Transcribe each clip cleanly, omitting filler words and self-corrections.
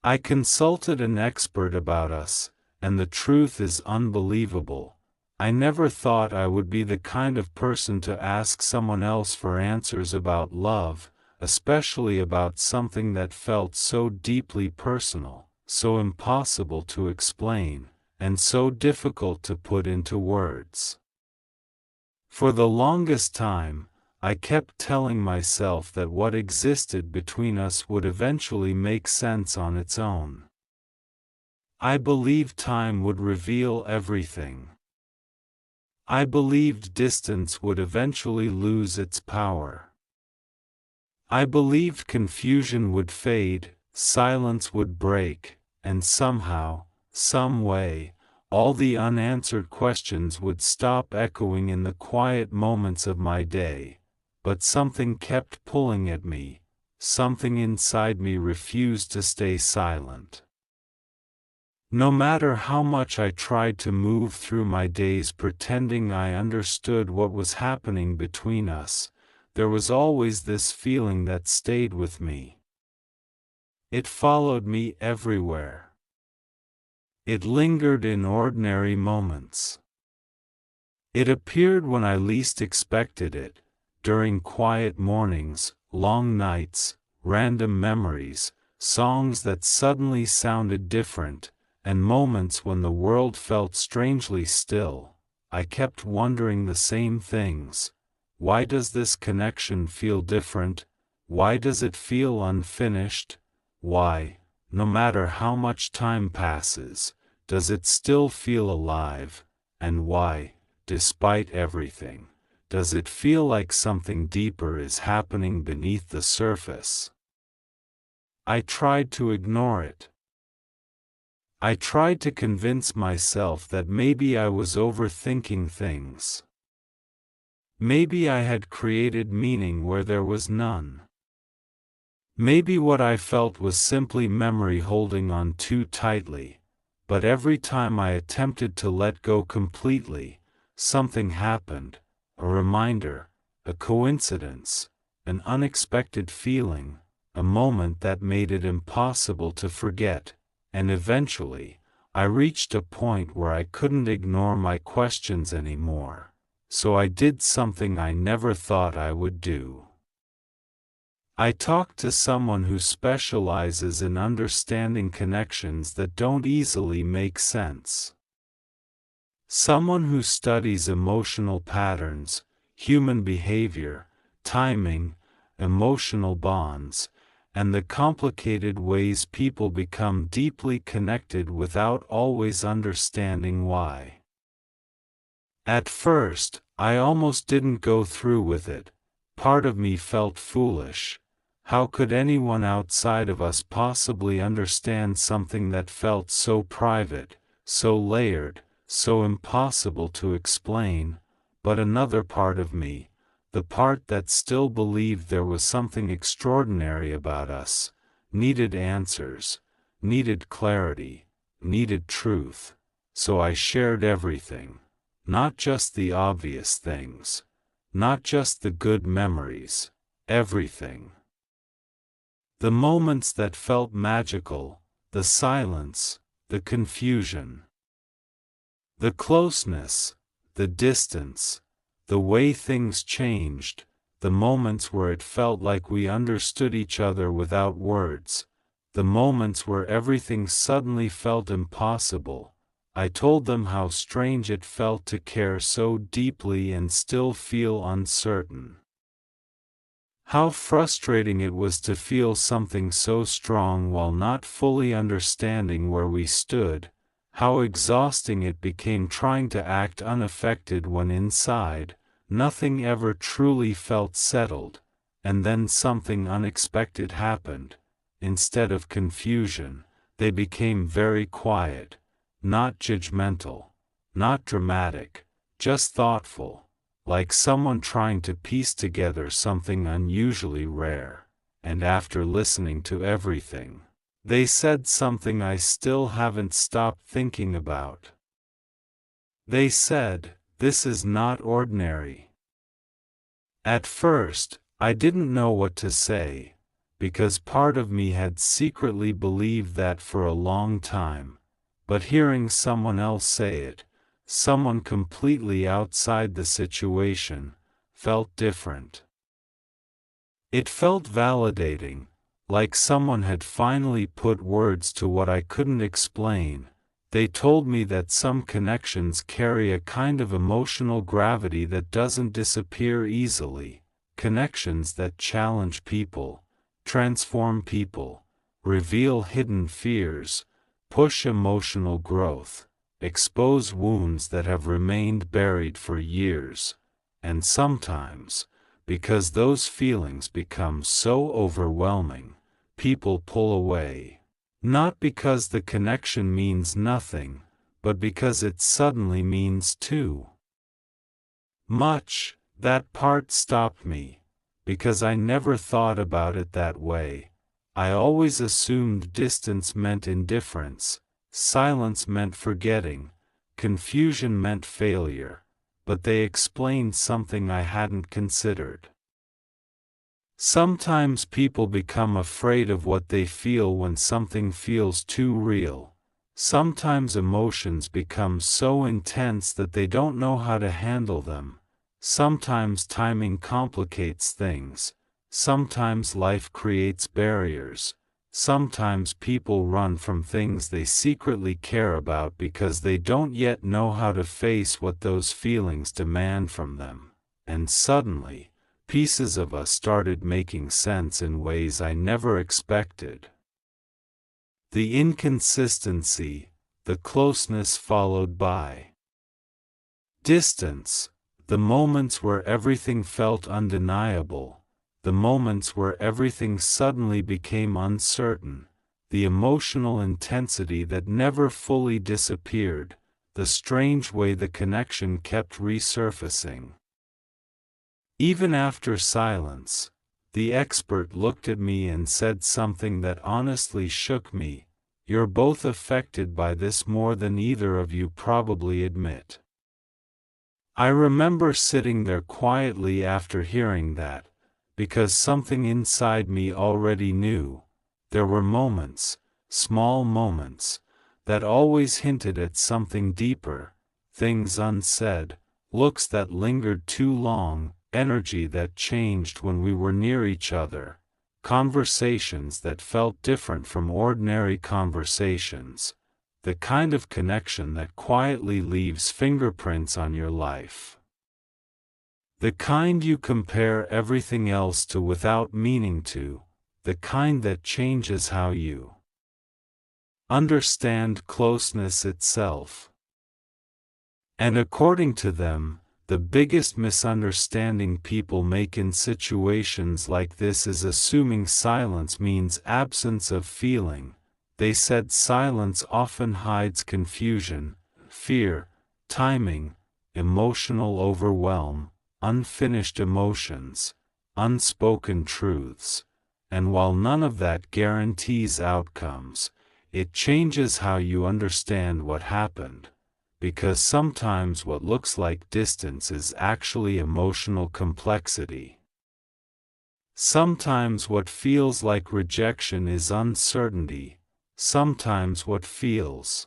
I consulted an expert about us, and the truth is unbelievable. I never thought I would be the kind of person to ask someone else for answers about love, especially about something that felt so deeply personal, so impossible to explain, and so difficult to put into words. For the longest time, I kept telling myself that what existed between us would eventually make sense on its own. I believed time would reveal everything. I believed distance would eventually lose its power. I believed confusion would fade, silence would break, and somehow, some way, all the unanswered questions would stop echoing in the quiet moments of my day. But something kept pulling at me, something inside me refused to stay silent. No matter how much I tried to move through my days pretending I understood what was happening between us, there was always this feeling that stayed with me. It followed me everywhere. It lingered in ordinary moments. It appeared when I least expected it, during quiet mornings, long nights, random memories, songs that suddenly sounded different, and moments when the world felt strangely still. I kept wondering the same things. Why does this connection feel different? Why does it feel unfinished? Why, no matter how much time passes, does it still feel alive? And why, despite everything, does it feel like something deeper is happening beneath the surface? I tried to ignore it. I tried to convince myself that maybe I was overthinking things. Maybe I had created meaning where there was none. Maybe what I felt was simply memory holding on too tightly, but every time I attempted to let go completely, something happened. A reminder, a coincidence, an unexpected feeling, a moment that made it impossible to forget, and eventually, I reached a point where I couldn't ignore my questions anymore, so I did something I never thought I would do. I talked to someone who specializes in understanding connections that don't easily make sense. Someone who studies emotional patterns, human behavior, timing, emotional bonds, and the complicated ways people become deeply connected without always understanding why. At first, I almost didn't go through with it. Part of me felt foolish. How could anyone outside of us possibly understand something that felt so private, so layered, so impossible to explain? But another part of me, the part that still believed there was something extraordinary about us, needed answers, needed clarity, needed truth. So I shared everything, not just the obvious things, not just the good memories, everything. The moments that felt magical, the silence, the confusion. The closeness, the distance, the way things changed, the moments where it felt like we understood each other without words, the moments where everything suddenly felt impossible. I told them how strange it felt to care so deeply and still feel uncertain. How frustrating it was to feel something so strong while not fully understanding where we stood. How exhausting it became trying to act unaffected when inside, nothing ever truly felt settled, and then something unexpected happened. Instead of confusion, they became very quiet, not judgmental, not dramatic, just thoughtful, like someone trying to piece together something unusually rare. And after listening to everything, they said something I still haven't stopped thinking about. They said, "This is not ordinary." At first, I didn't know what to say. because part of me had secretly believed that for a long time, but hearing someone else say it, someone completely outside the situation, felt different. It felt validating, like someone had finally put words to what I couldn't explain. They told me that some connections carry a kind of emotional gravity that doesn't disappear easily, connections that challenge people, transform people, reveal hidden fears, push emotional growth, expose wounds that have remained buried for years, and sometimes, because those feelings become so overwhelming, people pull away. Not because the connection means nothing, but because it suddenly means too much. That part stopped me, because I never thought about it that way. I always assumed distance meant indifference, silence meant forgetting, confusion meant failure, but they explained something I hadn't considered. Sometimes people become afraid of what they feel when something feels too real. Sometimes emotions become so intense that they don't know how to handle them. Sometimes timing complicates things. Sometimes life creates barriers. Sometimes people run from things they secretly care about because they don't yet know how to face what those feelings demand from them. And suddenly, pieces of us started making sense in ways I never expected. The inconsistency, the closeness followed by distance, the moments where everything felt undeniable, the moments where everything suddenly became uncertain, the emotional intensity that never fully disappeared, the strange way the connection kept resurfacing. Even after silence, the expert looked at me and said something that honestly shook me. You're both affected by this more than either of you probably admit. I remember sitting there quietly after hearing that, because something inside me already knew. There were moments, small moments, that always hinted at something deeper, things unsaid, looks that lingered too long, energy that changed when we were near each other, conversations that felt different from ordinary conversations, the kind of connection that quietly leaves fingerprints on your life. The kind you compare everything else to without meaning to, the kind that changes how you understand closeness itself. And according to them, the biggest misunderstanding people make in situations like this is assuming silence means absence of feeling. They said silence often hides confusion, fear, timing, emotional overwhelm, unfinished emotions, unspoken truths. And while none of that guarantees outcomes, it changes how you understand what happened. Because sometimes what looks like distance is actually emotional complexity. Sometimes what feels like rejection is uncertainty. Sometimes what feels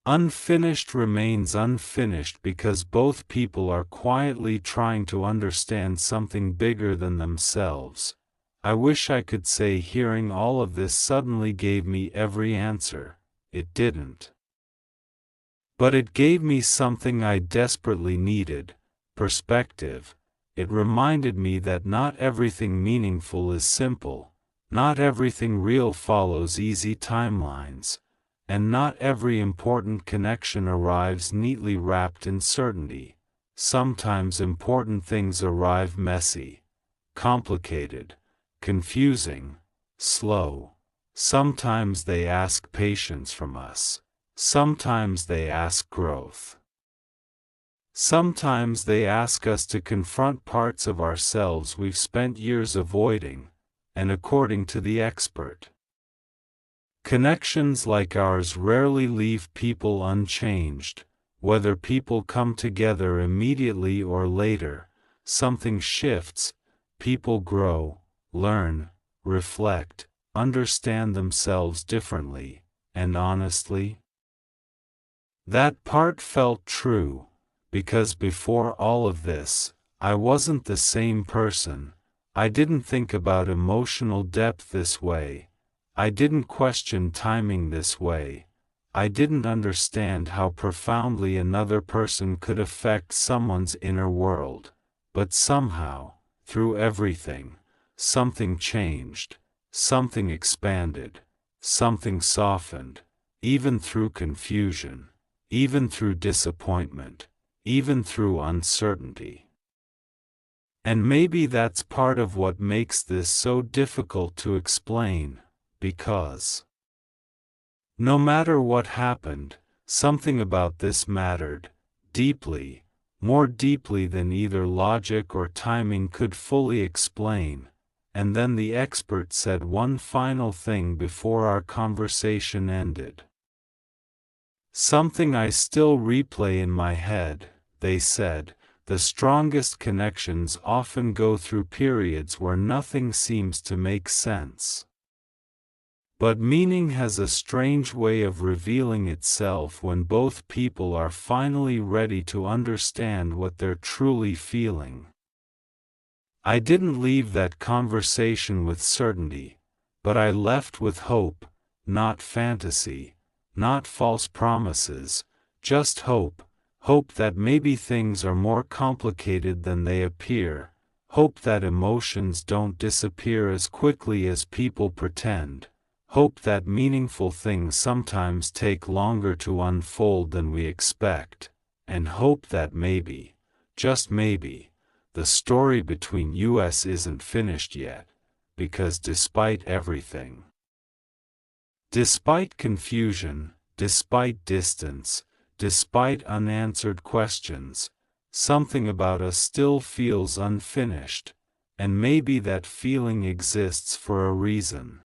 unfinished remains unfinished because both people are quietly trying to understand something bigger than themselves. I wish I could say hearing all of this suddenly gave me every answer. It didn't. But it gave me something I desperately needed: perspective. It reminded me that not everything meaningful is simple, not everything real follows easy timelines, and not every important connection arrives neatly wrapped in certainty. Sometimes important things arrive messy, complicated, confusing, slow. Sometimes they ask patience from us. Sometimes they ask growth. Sometimes they ask us to confront parts of ourselves we've spent years avoiding, and according to the expert, connections like ours rarely leave people unchanged. Whether people come together immediately or later, something shifts, people grow, learn, reflect, understand themselves differently, and honestly? That part felt true, because before all of this, I wasn't the same person. I didn't think about emotional depth this way. I didn't question timing this way. I didn't understand how profoundly another person could affect someone's inner world. But somehow, through everything, something changed, something expanded, something softened, even through confusion, even through disappointment, even through uncertainty. And maybe that's part of what makes this so difficult to explain, because no matter what happened, something about this mattered, deeply, more deeply than either logic or timing could fully explain. And then the expert said one final thing before our conversation ended. Something I still replay in my head. They said, the strongest connections often go through periods where nothing seems to make sense. But meaning has a strange way of revealing itself when both people are finally ready to understand what they're truly feeling. I didn't leave that conversation with certainty, but I left with hope, not fantasy, not false promises, just hope. Hope that maybe things are more complicated than they appear. Hope that emotions don't disappear as quickly as people pretend. Hope that meaningful things sometimes take longer to unfold than we expect. And hope that maybe, just maybe, the story between us isn't finished yet. Because despite everything, despite confusion, despite distance, despite unanswered questions, something about us still feels unfinished, and maybe that feeling exists for a reason.